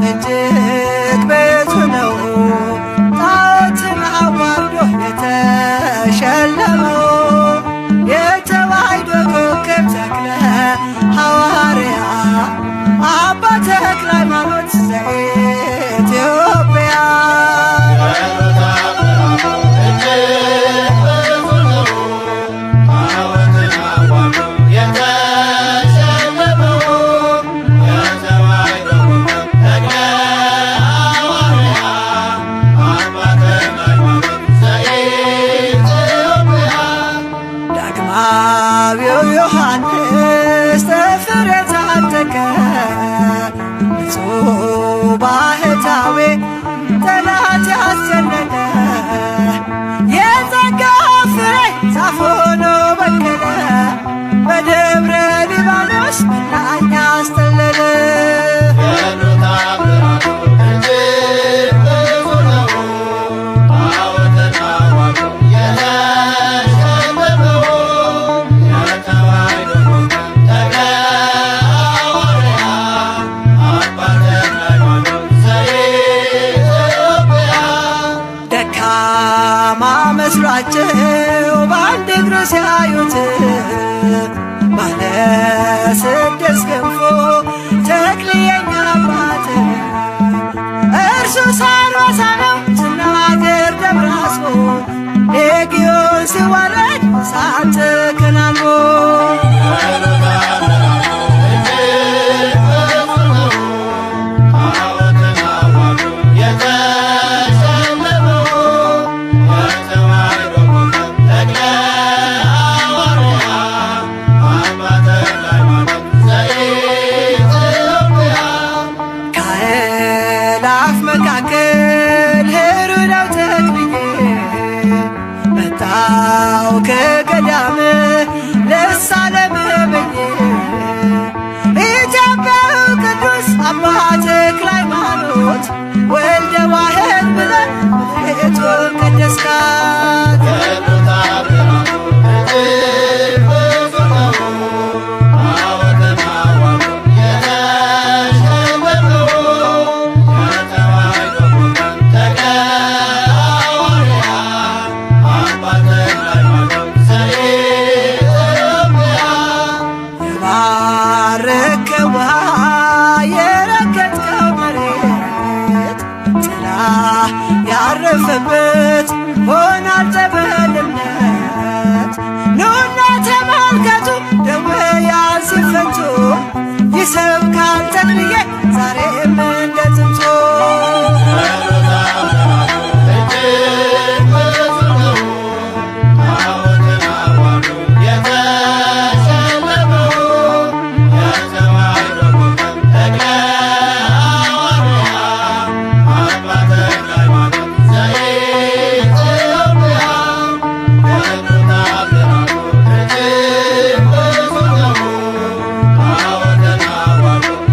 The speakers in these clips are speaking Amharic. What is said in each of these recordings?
እጅግ ብዙ ነው ጣዖትን አዋርዶ የተሸለመው የተዋሕዶ ኮከብ ተክለ ሐዋርያ አባ ተክለ ሃይማኖት ዘኢትዮጵያ ዳግማዊው ዮሐንስ ተፍሬ ታጠቀ ንጹሕ ባህታዊ ጠላት ያስጨነቀ የጸጋ ፍሬ ዛፍ ሆኖ በቀለ በደብረ ሊባኖስ መናኛ አስተለለ ደካማ መስሏቸው በአንድ እግሩ ሲያዩት ባለ ስድስት ክንፎ ተክልየኛ አባት እርሱ ሳርዋሳ ነው ስናገር ደብራስቦ ሌጊዮን ሲዋረድ እሳት ተከናንቦ ከአእላፍ መካከል ሄሮዳው ተክልዬ መጣው ከገዳም ልሳለምህ ብዬ ኢትዮጵያዊ ቅዱስ አባ ተክለ ሃይማኖት ወልደ ዋሕድ ብለህ ቤቱን ቀደስካት የባረከው ውሃ የረገጥከው መሬት ጥላ ያረፈበት ሆኗል ጠበልነት ኑና ተመልከቱ ደዌያን ሲፈቱ ይሰብካል ተክልዬ ዛሬም እንደ ጥንቱ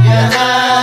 Yeah.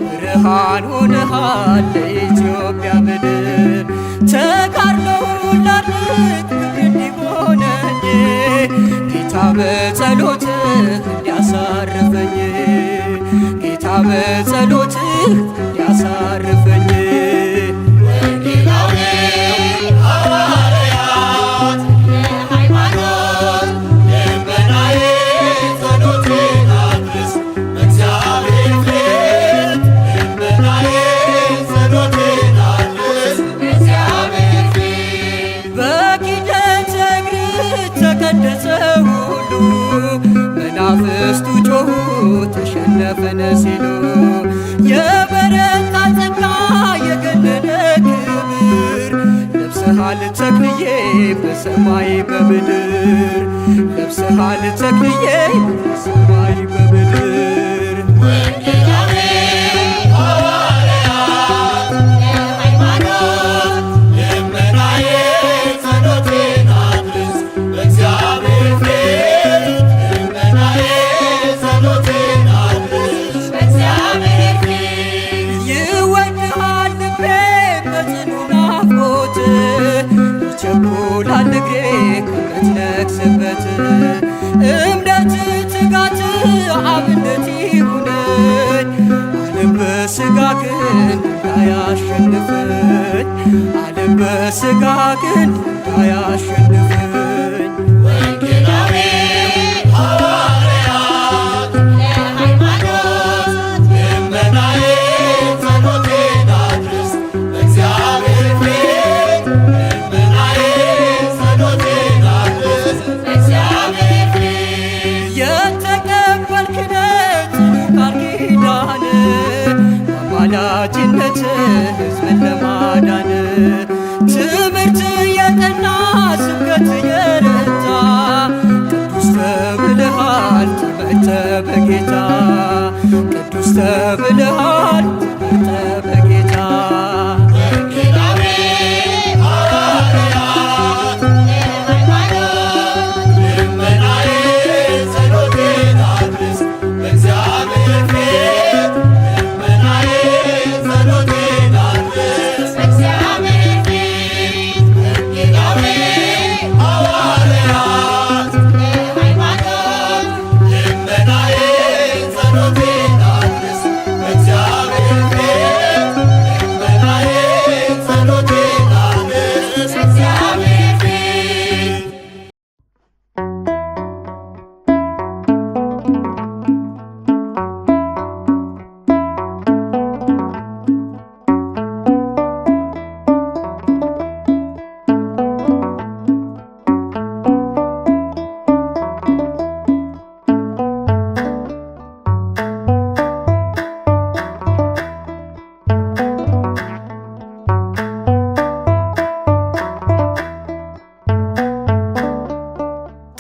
ብርሃን ሆነሃል ለኢትዮጵያ ምድር ተጋድሎው ላድርግ ክብር እንዲሆነኝ ጌታ በጸሎትህ እንዲያሳርፈኝ ጌታ በጸሎትህ እንዲያሳርፈኝ መናፍስቱ ጮኹ ተሸነፈን ሲሉ የበረታ ጸጋ የገነነ ክብር ለብሰሃል ተክልዬ በሰማይ በምድር ለብሰሃል ተክልዬ በሰማይ በምድር ይቸኩላል እግሬ ከምትነግስበት እምነት ትጋት አብነት ይሁነኝ ዓለም በሥጋ ግን እንዳያሸንፈኝ ዓለም በሥጋ ግን እንዳያሸንፈኝ አማላጅነት ሕዝብን ለማዳን ትምህርት የጠና ስብከት የረታ ቅዱስ ተብለሃል ተመርተህ በጌታ ቅዱስ ተብለሃል ተመርተህ በጌታ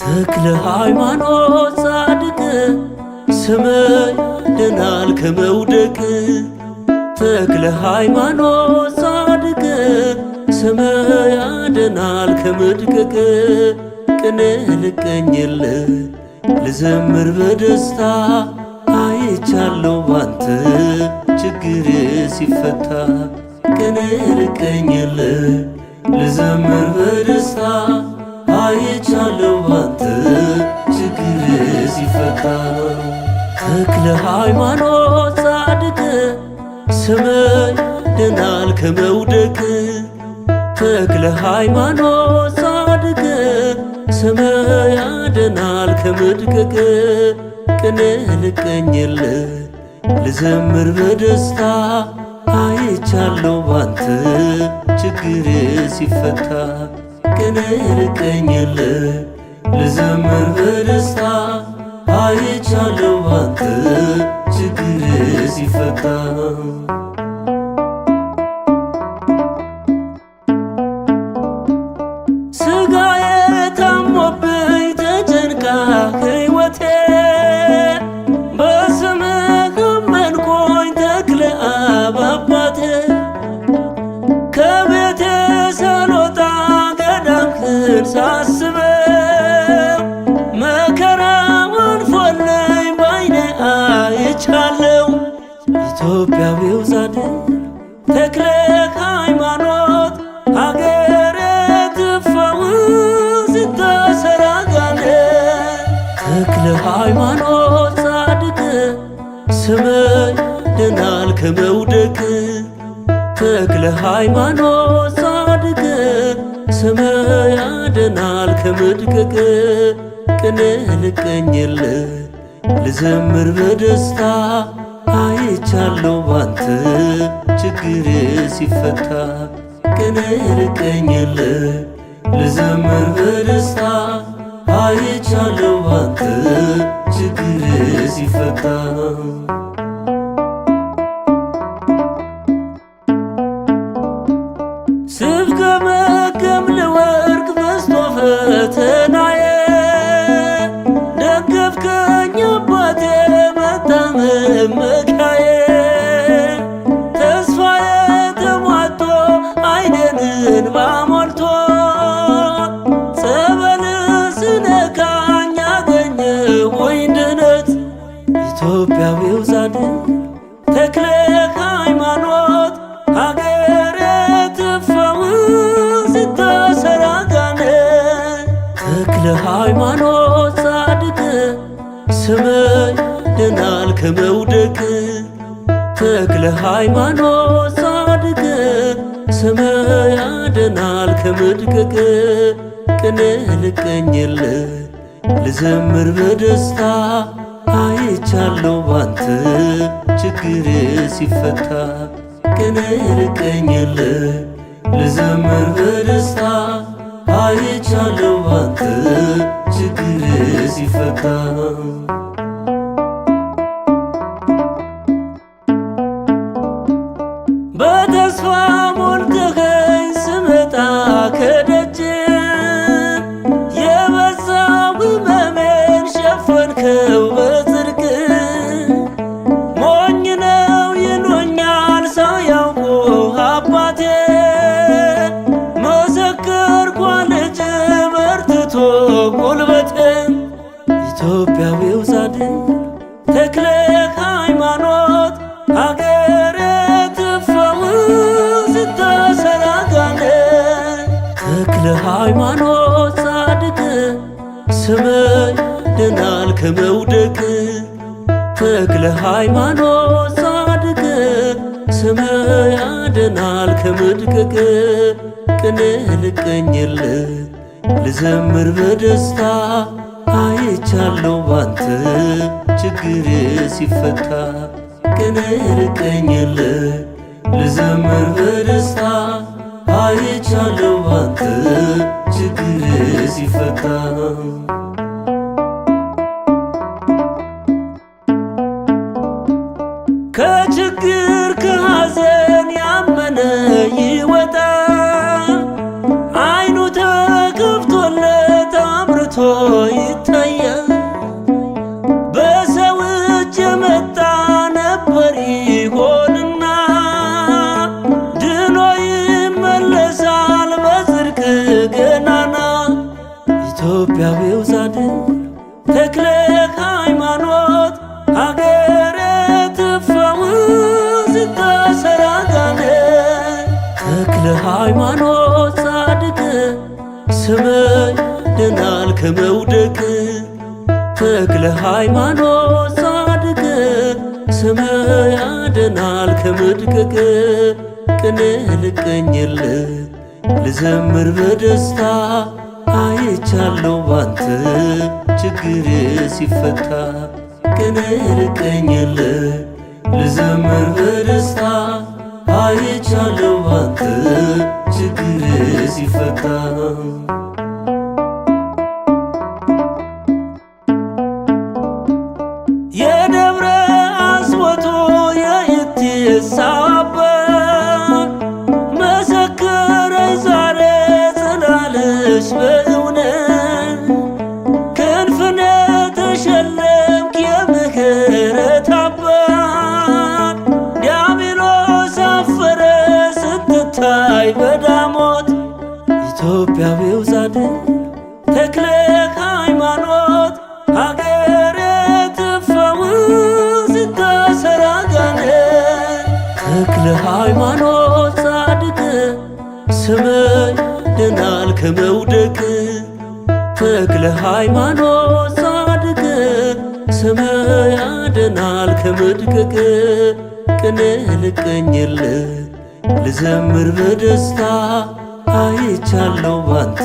ተክለ ሃይማኖት ጻድቅ ስምህ ያድናል ከመውደቅ ተክለ ሃይማኖት ጻድቅ ስምህ ያድናል ከመድቀቅ ቅኔ ልቀኝልህ ልዘምር በደስታ አይቻለሁ ባንተ ችግሬ ሲፈታ ቅኔ ልቀኝልህ ልዘምር በደስታ አይቻለሁ ባንተ ችግር ሲፈታ። ተክለ ሃይማኖት ጻድቅ ስምህ ያድናል ከመውደቅ። ተክለ ሃይማኖት ጻድቅ ስምህ ያድናል ከመድቀቅ። ቅኔ ልቀኝልህ ልዘምር በደስታ አይቻለሁ ባንተ ችግር ሲፈታ። ቅኔ ልቀኝልህ ልዘምር በደስታ አይቻለሁ ባንተ ችግር ሲፈታ። ሥጋዬ ታሞብኝ ተጨንቃ ሕይወቴ በስምህ አመንኩኝ ተክለ አብ አባቴ። ከቤቴ ሳልወጣ ገዳምህን ሳስበው መከራው አልፎልኝ ባይኔ አይቻለው። ኢትዮጵያዊው ጻድቅ ተክለ ሃይማኖት ሀገሬ ትፈውስ ስታሰር አጋንንት። ተክለ ሃይማኖት ጻድቅ ስምህ ያድናል ከመውደቅ። ተክለ ሃይማኖት ጻድቅ ስምህ ያድናል ከመድቀቅ። ቅኔ ልቀኝልህ ልዘምር በደስታ አይቻለሁ ባንተ ችግር ሲፈታ። ቅኔ ልቀኝልህ ልዘምር በደስታ አይቻለሁ ባንተ ችግር ሲፈታ። ስፍገመገም ለወርቅ በዝቶ ፈተናዬ ደገፍከኝ አባቴ መታመን መካዬ። ተስፋዬ ተሟጦ ዓይኔን እንባ ሞልቶ ጸበልህ ስነካኝ አገኘሁኝ ድነት። ኢትዮጵያዊው ጻድቅ ተክለ ሃይማኖት ሀገሬ ትፈውስ ስታሰር አጋንንት። ተክለ ሃይማኖት ጻድቅ ስምህ ያድናል ከመውደቅ። ተክለ ሃይማኖት ጻድቅ ስምህ ያድናል ከመድቀቅ። ቅኔ ልቀኝልህ ልዘምር በደስታ አይቻለሁ ባንተ ችግር ሲፈታ። ቅኔ ልቀኝልህ ልዘምር በደስታ አይቻለሁ ባንተ ችግር ሲፈታ። በተስፋ ሞልተኸኝ ስመጣ ከደጅ የበዛው ሕመሜን ሸፈንከው በጽድቅ። ሞኝ ነው ይሉኛል ሳያውቁ አባቴ መሰከርኩ ልጅ በርትቶ ጉልበቴ። ኢትዮጵያዊው ጻድቅ ተክለ ሃይማኖት ሀገሬ ትፈውስ ስታሰር አጋንንት። ተክለ ሃይማኖት ጻድቅ ስምህ ያድናል ከመውደቅ። ተክለ ሃይማኖት ጻድቅ ስምህ ያድናል ከመድቀቅ። ቅኔ ልቀኝልህ ልዘምር በደስታ አይቻለሁ ባንተ ችግር ሲፈታ። ቅኔ ልቀኝልህ ልዘምር በደስታ አይቻለሁ ባንተ ችግር ሲፈታ። ከችግር ከሐዘን ያመነ ይወጣል። ዓይኑ ተከፍቶለት አምርቶ ይታያል። በሰው እጅ የመጣ ነበር ይሆንና ድኖ ይመለሳል በጽድቅ ገናና። ኢትዮጵያዊው ጻድቅ ተክለ ሃይማኖት ሀገሬ ትፈውስ ስታሰር አጋንንት። ሃይማኖት ጻድቅ ስምህ ያድናል ከመውደቅ። ተክለ ሃይማኖት ጻድቅ ስምህ ያድናል ከመድቀቅ። ቅኔ ልቀኝልህ ልዘምር በደስታ አይቻለሁ ባንተ ችግር ሲፈታ። ቅኔ ልቀኝልህ ልዘምር በደስታ አይቻለሁ ባንተ ችግር ሲፈታ። የደብረ አስወቶ የኢቲሳ አባት መሰከረኝ ዛሬ ስላለሽ በእውነት። ክንፍነ ተሸለምክ የምህረት አባት ዲያብሎስ አፈረ ስትታይ በዳሞት። ኢትዮጵያዊው ጻድቅ ተክለ ሃይማኖት ሀገር ትፈውስ ስታሰር አጋንንት። ተክለ ሃይማኖት ጻድቅ ስምህ ያድናል ከመውደቅ። ተክለ ሃይማኖት ጻድቅ ስምህ ያድናል ከመድቀቅ። ቅኔ ልቀኝልህ ልዘምር በደስታ አይቻለሁ ባንተ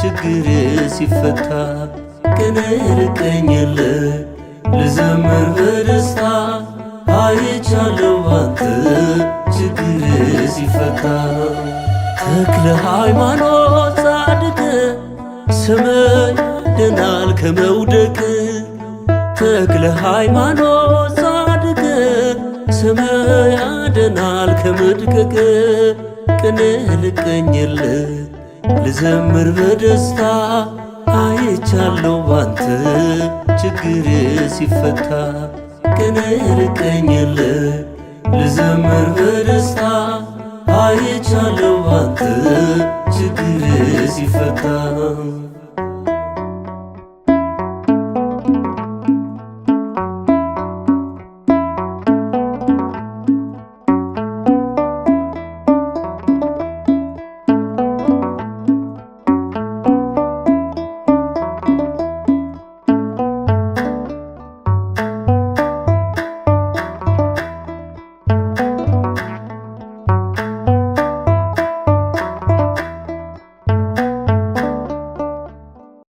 ችግር ሲፈታ። ቅኔ ልቀኝልህ ልዘምር በደስታ አይቻለሁ ባንተ ችግር ሲፈታ። ተክለ ሃይማኖት ጻድቅ ስምህ ያድናል ከመውደቅ። ተክለ ሃይማኖት ጻድቅ ስምህ ያድናል ከመድቀቅ። ቅኔ ልቀኝልህ ልዘምር በደስታ አይቻለሁ ባንተ ችግር ሲፈታ። ቅኔ ልቀኝልህ ልዘምር በደስታ አይቻለሁ ባንተ ችግር ሲፈታ።